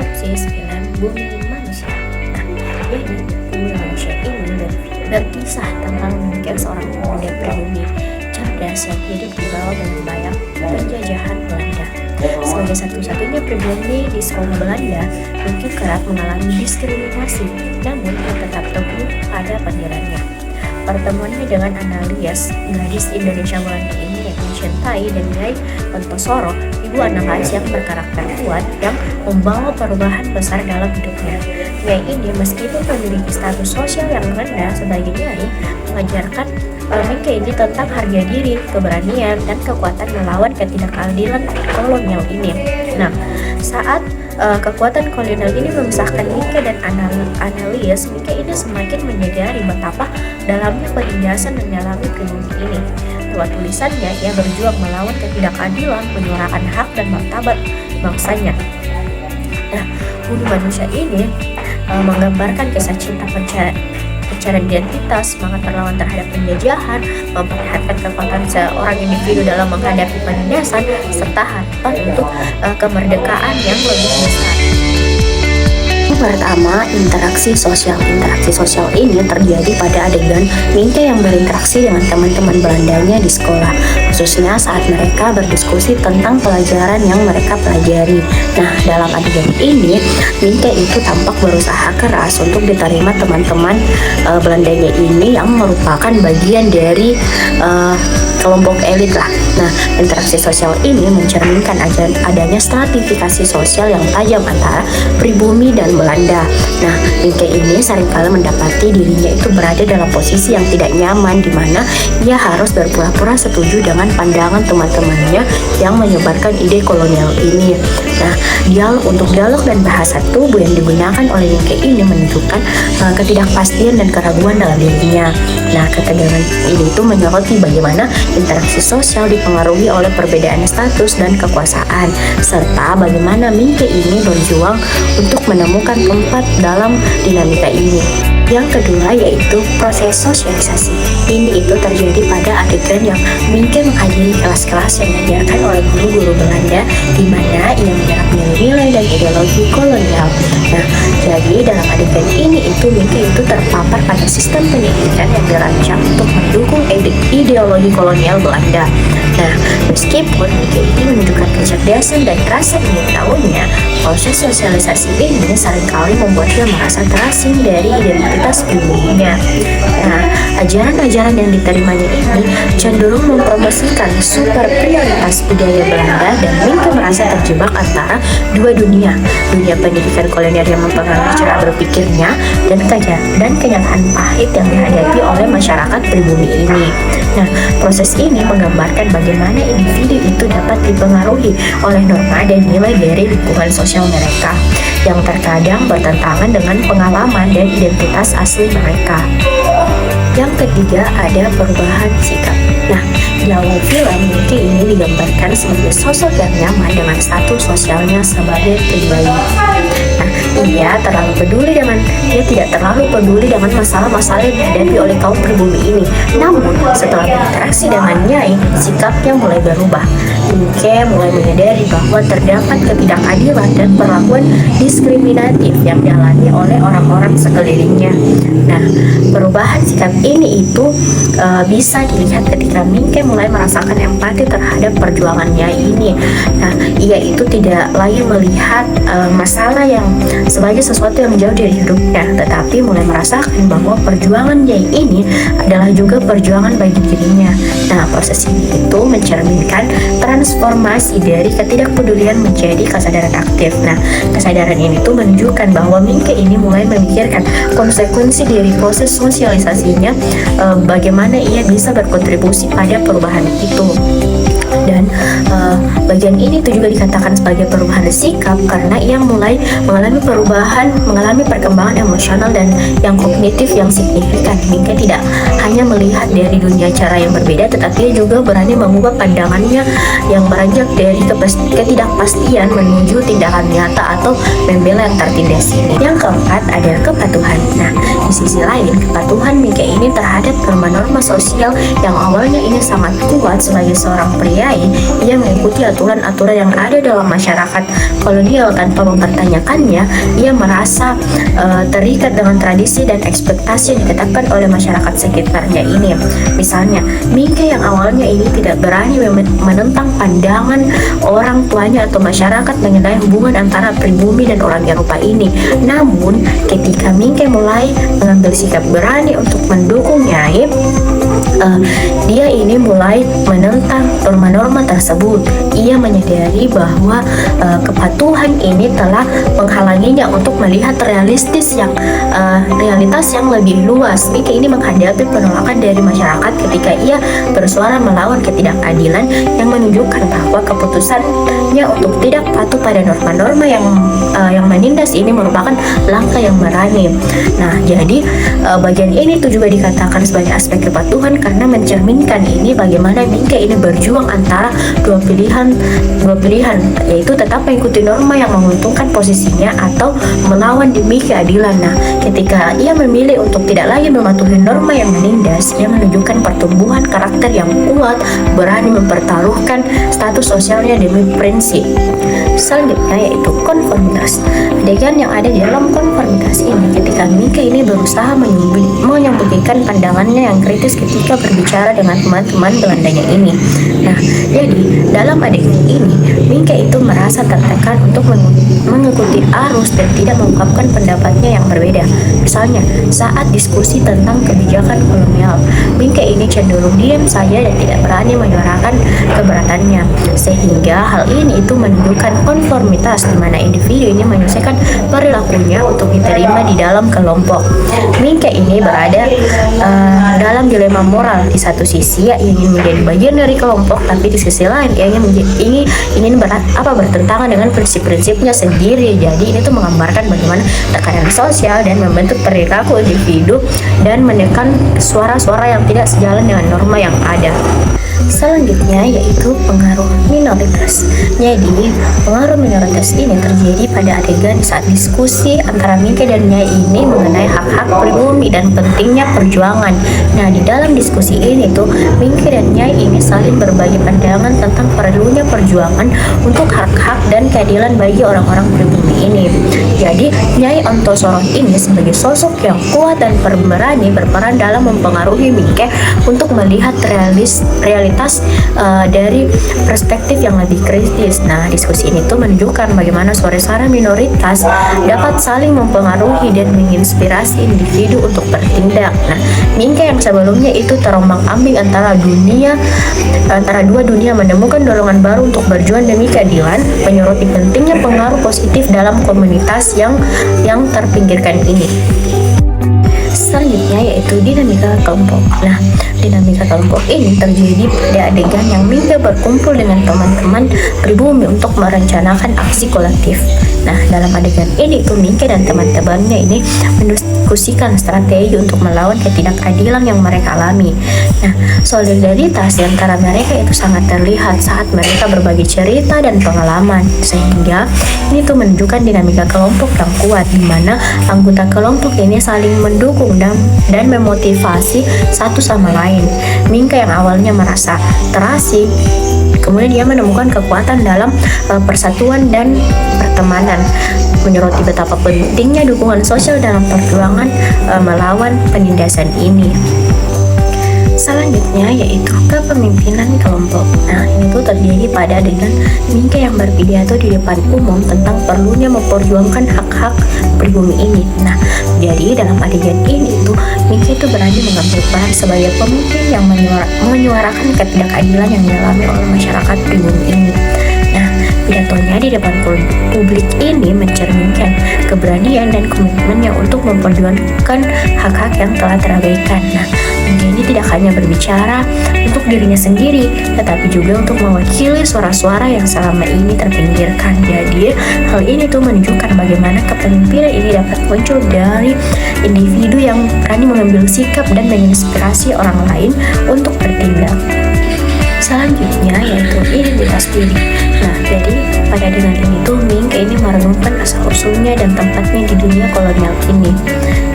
sinopsis film Bumi Manusia. Nah, jadi Bumi Manusia ini berkisah tentang Mingke, seorang pemuda pribumi cerdas yang hidup di bawah bayang-bayang penjajahan Belanda. Sebagai satu-satunya pribumi di sekolah Belanda, Mingke kerap mengalami diskriminasi, namun ia tetap teguh pada pendiriannya. Pertemuannya dengan Annelies, gadis Indonesia Belanda ini yang mencintai dan Nyai Ontosoro, ibu anak Aceh yang berkarakter kuat yang membawa perubahan besar dalam hidupnya. Nyai ini meskipun memiliki status sosial yang rendah sebagai Nyai, mengajarkan Mingke ini tentang harga diri, keberanian, dan kekuatan melawan ketidakadilan kolonial ini. Nah, saat kekuatan kolonial ini memisahkan Mingke dan Annelies, Mingke ini semakin menyadari betapa dalamnya penindasan dan dalamnya pribumi ini. Lewat tulisannya, ia berjuang melawan ketidakadilan, menyuarakan hak dan martabat bangsanya. Nah, Bumi Manusia ini menggambarkan kisah cinta pencarian identitas, semangat terlawan terhadap penjajahan, memperlihatkan kekuatan seorang individu dalam menghadapi penindasan, serta harapan untuk kemerdekaan yang lebih besar. Pertama, interaksi sosial. Interaksi sosial ini terjadi pada adegan Mingke yang berinteraksi dengan teman-teman Belandanya di sekolah, khususnya saat mereka berdiskusi tentang pelajaran yang mereka pelajari. Nah, dalam adegan ini, Mingke itu tampak berusaha keras untuk diterima teman-teman Belandanya ini yang merupakan bagian dari kelompok elit lah. Nah, interaksi sosial ini mencerminkan adanya stratifikasi sosial yang tajam antara pribumi dan Belanda. Nah, Mingke ini seringkali mendapati dirinya itu berada dalam posisi yang tidak nyaman, di mana ia harus berpura-pura setuju dengan pandangan teman-temannya yang menyebarkan ide kolonial ini. Nah, untuk dialog dan bahasa tubuh yang digunakan oleh Mingke ini menunjukkan ketidakpastian dan keraguan dalam dirinya. Nah, ketegangan ini itu menyoroti bagaimana interaksi sosial dipengaruhi oleh perbedaan status dan kekuasaan, serta bagaimana Mingke ini berjuang untuk menemukan tempat dalam dinamika ini. Yang kedua yaitu proses sosialisasi. Ini itu terjadi pada adegan yang Mingke menghadiri kelas-kelas yang diajarkan oleh guru-guru Belanda, di mana ia menyerap nilai-nilai dan ideologi kolonial. Nah, jadi dalam adegan ini itu Mingke itu terpapar pada sistem pendidikan yang dirancang untuk mendukung ideologi kolonial Belanda. Nah, meskipun Mingke ini menunjukkan kecerdasan dan rasa ingin tahunya, proses sosialisasi ini seringkali membuatnya merasa terasing dari identitas pribuminya. Nah, ajaran-ajaran yang diterimanya ini cenderung mempromosikan prioritas budaya Belanda, dan Mingke merasa terjebak antara dua dunia pendidikan kolonial yang mempengaruhi cara berpikirnya dan kenyataan pahit yang dihadapi oleh masyarakat pribumi ini. Nah, proses ini menggambarkan bagaimana individu itu dapat dipengaruhi oleh norma dan nilai dari lingkungan sosial mereka yang terkadang bertentangan dengan pengalaman dan identitas asli mereka. Yang ketiga ada perubahan sikap. Nah, di awal film Mingke ini digambarkan sebagai sosok yang nyaman dengan status sosialnya sebagai pribadi. Nah, ia tidak terlalu peduli dengan masalah-masalah yang dihadapi oleh kaum pribumi ini. Namun, setelah berinteraksi dengan Nyai, sikapnya mulai berubah. Mingke mulai menyadari bahwa terdapat ketidakadilan dan perlakuan diskriminatif yang dialami oleh orang-orang sekelilingnya. Nah, perubahan sikap ini itu bisa dilihat ketika Mingke mulai merasakan empati terhadap perjuangannya ini. Nah, ia itu tidak lagi melihat masalah yang sebagai sesuatu yang jauh dari hidupnya, tetapi mulai merasakan bahwa perjuangan Nyai ini adalah juga perjuangan bagi dirinya. Nah, proses ini itu mencerminkan transformasi dari ketidakpedulian menjadi kesadaran aktif. Nah, kesadaran ini tuh menunjukkan bahwa Mingke ini mulai memikirkan konsekuensi dari proses sosialisasinya, bagaimana ia bisa berkontribusi pada perubahan itu. Dan bagian ini tuh juga dikatakan sebagai perubahan sikap karena ia mulai mengalami perkembangan emosional dan yang kognitif yang signifikan. Mingke tidak hanya melihat dari dunia cara yang berbeda, tetapi ia juga berani mengubah pandangannya yang beranjak dari ketidakpastian menuju tindakan nyata atau membela yang tertindas ini. Yang keempat ada kepatuhan. Nah, di sisi lain, kepatuhan Mingke ini terhadap norma-norma sosial yang awalnya ini sangat kuat sebagai seorang pria ia mengikuti aturan-aturan yang ada dalam masyarakat kolonial tanpa mempertanyakannya. Ia merasa terikat dengan tradisi dan ekspektasi yang ditetapkan oleh masyarakat sekitarnya ini. Misalnya, Mingke yang awalnya ini tidak berani menentang pandangan orang tuanya atau masyarakat mengenai hubungan antara pribumi dan orang Eropa ini. Namun, ketika Mingke mulai mengambil sikap berani untuk mendukung Nyai, dia ini mulai menentang norma-norma tersebut. Ia menyadari bahwa kepatuhan ini telah menghalanginya untuk melihat realitas yang lebih luas. Mingke ini menghadapi penolakan dari masyarakat ketika ia bersuara melawan ketidakadilan yang menunjukkan bahwa keputusannya untuk tidak patuh pada norma-norma yang menindas ini merupakan langkah yang berani. Nah, jadi bagian ini tuh juga dikatakan sebagai aspek kepatuhan karena mencerminkan ini bagaimana Mingke ini berjuang antara dua pilihan, yaitu tetap mengikuti norma yang menguntungkan posisinya atau melawan demi keadilan. Nah, ketika ia memilih untuk tidak lagi mematuhi norma yang menindas, ia menunjukkan pertumbuhan karakter yang kuat, berani mempertaruhkan status sosialnya demi prinsip. Selanjutnya yaitu konformitas. Adegan yang ada di dalam konformitas ini ketika Mingke ini berusaha menyembunyikan pandangannya yang kritis ketika berbicara dengan teman-teman Belandanya ini. Nah, jadi dalam adegan ini Mingke itu merasa tertekan untuk mengikuti arus dan tidak mengungkapkan pendapatnya yang berbeda. Misalnya, saat diskusi tentang kebijakan kolonial, Mingke ini cenderung diam saja dan tidak berani menyuarakan keberatannya, sehingga hal ini itu menunjukkan konformitas di mana individu ini menyelesaikan perilakunya untuk diterima di dalam kelompok. Mingke ini berada dalam dilema moral. Di satu sisi ia ingin menjadi bagian dari kelompok, tapi di sisi lain ia ingin bertentangan dengan prinsip-prinsipnya sendiri. Jadi ini tuh menggambarkan bagaimana tekanan sosial dan membentuk perilaku individu dan menekan suara-suara yang tidak sejalan dengan norma yang ada. Selanjutnya yaitu pengaruh minoritas. Jadi pengaruh minoritas ini terjadi pada adegan saat diskusi antara Mingke dan Nyai ini mengenai hak-hak pribumi dan pentingnya perjuangan. Nah, di dalam diskusi ini tuh Mingke dan Nyai ini saling berbagi pandangan tentang perlunya perjuangan untuk hak-hak dan keadilan bagi orang-orang pribumi ini. Jadi Nyai Ontosoroh ini sebagai sosok yang kuat dan berani berperan dalam mempengaruhi Mingke untuk melihat realitas dari perspektif yang lebih kritis. Nah, diskusi ini tuh menunjukkan bagaimana suara-suara minoritas dapat saling mempengaruhi dan menginspirasi individu untuk bertindak. Nah, Mingke yang sebelumnya itu terombang-ambing antara dua dunia menemukan dorongan baru untuk berjuang demi keadilan, menyoroti pentingnya pengaruh positif dalam komunitas yang terpinggirkan ini. Selanjutnya yaitu dinamika kelompok. Nah, dinamika kelompok ini terjadi pada adegan yang Mingke berkumpul dengan teman-teman pribumi untuk merencanakan aksi kolektif. Nah, dalam adegan ini tuh Mingke dan teman-temannya ini mendiskusikan strategi untuk melawan ketidakadilan yang mereka alami. Nah, solidaritas di antara mereka itu sangat terlihat saat mereka berbagi cerita dan pengalaman, sehingga ini tuh menunjukkan dinamika kelompok yang kuat di mana anggota kelompok ini saling mendukung dan memotivasi satu sama lain. Mingke yang awalnya merasa terasing, kemudian dia menemukan kekuatan dalam persatuan dan pertemanan, menyoroti betapa pentingnya dukungan sosial dalam perjuangan melawan penindasan ini. Selanjutnya yaitu kepemimpinan kelompok. Nah, ini tuh terjadi pada adegan Mingke yang berpidato di depan umum tentang perlunya memperjuangkan hak-hak pribumi ini. Nah, jadi dalam adegan ini tuh Mingke itu berani mengambil peran sebagai pemimpin yang menyuarakan ketidakadilan yang dialami oleh masyarakat pribumi ini. Nah, pidatonya di depan publik ini mencerminkan keberanian dan komitmennya untuk memperjuangkan hak-hak yang telah terabaikan. Nah, ini tidak hanya berbicara untuk dirinya sendiri, tetapi juga untuk mewakili suara-suara yang selama ini terpinggirkan. Jadi, hal ini tuh menunjukkan bagaimana kepemimpinan ini dapat muncul dari individu yang berani mengambil sikap dan menginspirasi orang lain untuk bertindak. Selanjutnya yaitu identitas diri. Nah, jadi pada adegan ini tuh Mingke ini merenungkan asal-usulnya dan tempatnya di dunia kolonial ini,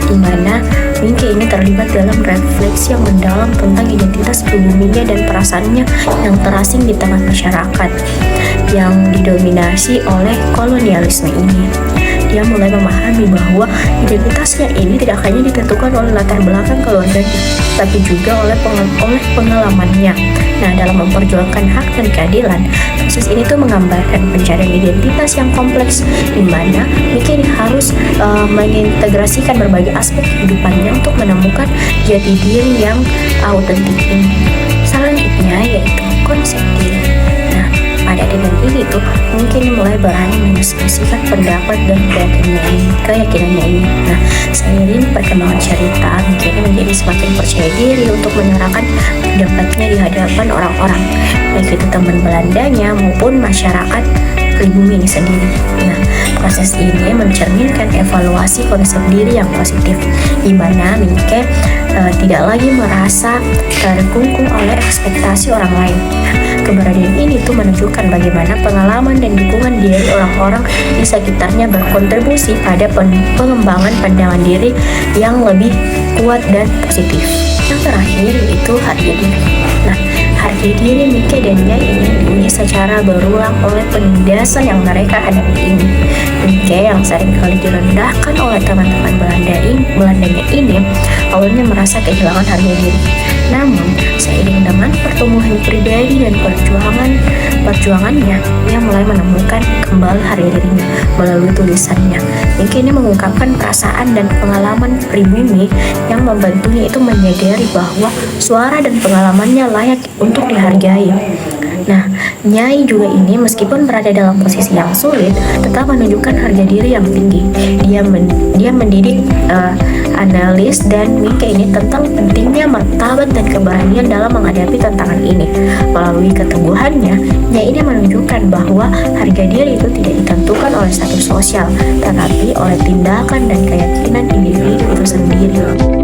di mana Mingke ini terlibat dalam refleksi yang mendalam tentang identitas pribuminya dan perasaannya yang terasing di tengah masyarakat yang didominasi oleh kolonialisme ini. Dia mulai memahami bahwa identitasnya ini tidak hanya ditentukan oleh latar belakang keluarga, tapi juga oleh pengalamannya. Nah, dalam memperjuangkan hak dan keadilan, proses ini tuh menggambarkan pencarian identitas yang kompleks, di mana Mingke ini harus mengintegrasikan berbagai aspek kehidupannya untuk menemukan jati diri yang autentik ini. Selanjutnya yaitu konsep diri. Nah, pada adegan ini tuh mungkin mulai berani mendiskusikan pendapat dan keyakinannya ini. Nah, seiring perkembangan cerita, mungkin menjadi semakin percaya diri untuk menyuarakan pendapatnya di hadapan orang-orang, baik itu teman Belandanya maupun masyarakat pribumi ini sendiri. Nah, proses ini mencerminkan evaluasi konsep diri yang positif, di mana Mingke tidak lagi merasa terkungkung oleh ekspektasi orang lain. Keberadaan ini tuh menunjukkan bagaimana pengalaman dan dukungan diri orang-orang di sekitarnya berkontribusi pada pengembangan pandangan diri yang lebih kuat dan positif. Yang terakhir yaitu harga diri. Nah, harga diri Mingke dan Nyai ini diuji secara berulang oleh penindasan yang mereka hadapi ini. Mingke yang seringkali direndahkan oleh teman-teman Belandanya ini awalnya merasa kehilangan harga diri. Namun, seiring dengan pertumbuhan pribadi dan perjuangannya, ia mulai menemukan kembali harga dirinya melalui tulisannya. Mingke ini mengungkapkan perasaan dan pengalaman pribumi yang membantunya itu menyadari bahwa suara dan pengalamannya layak untuk dihargai. Nah, Nyai juga ini meskipun berada dalam posisi yang sulit, tetap menunjukkan harga diri yang tinggi. Dia mendidik analis dan Mingke ini tentang pentingnya martabat dan keberanian dalam menghadapi tantangan ini. Melalui keteguhannya, Nyai ini menunjukkan bahwa harga diri itu tidak ditentukan oleh status sosial, tetapi oleh tindakan dan keyakinan individu itu sendiri.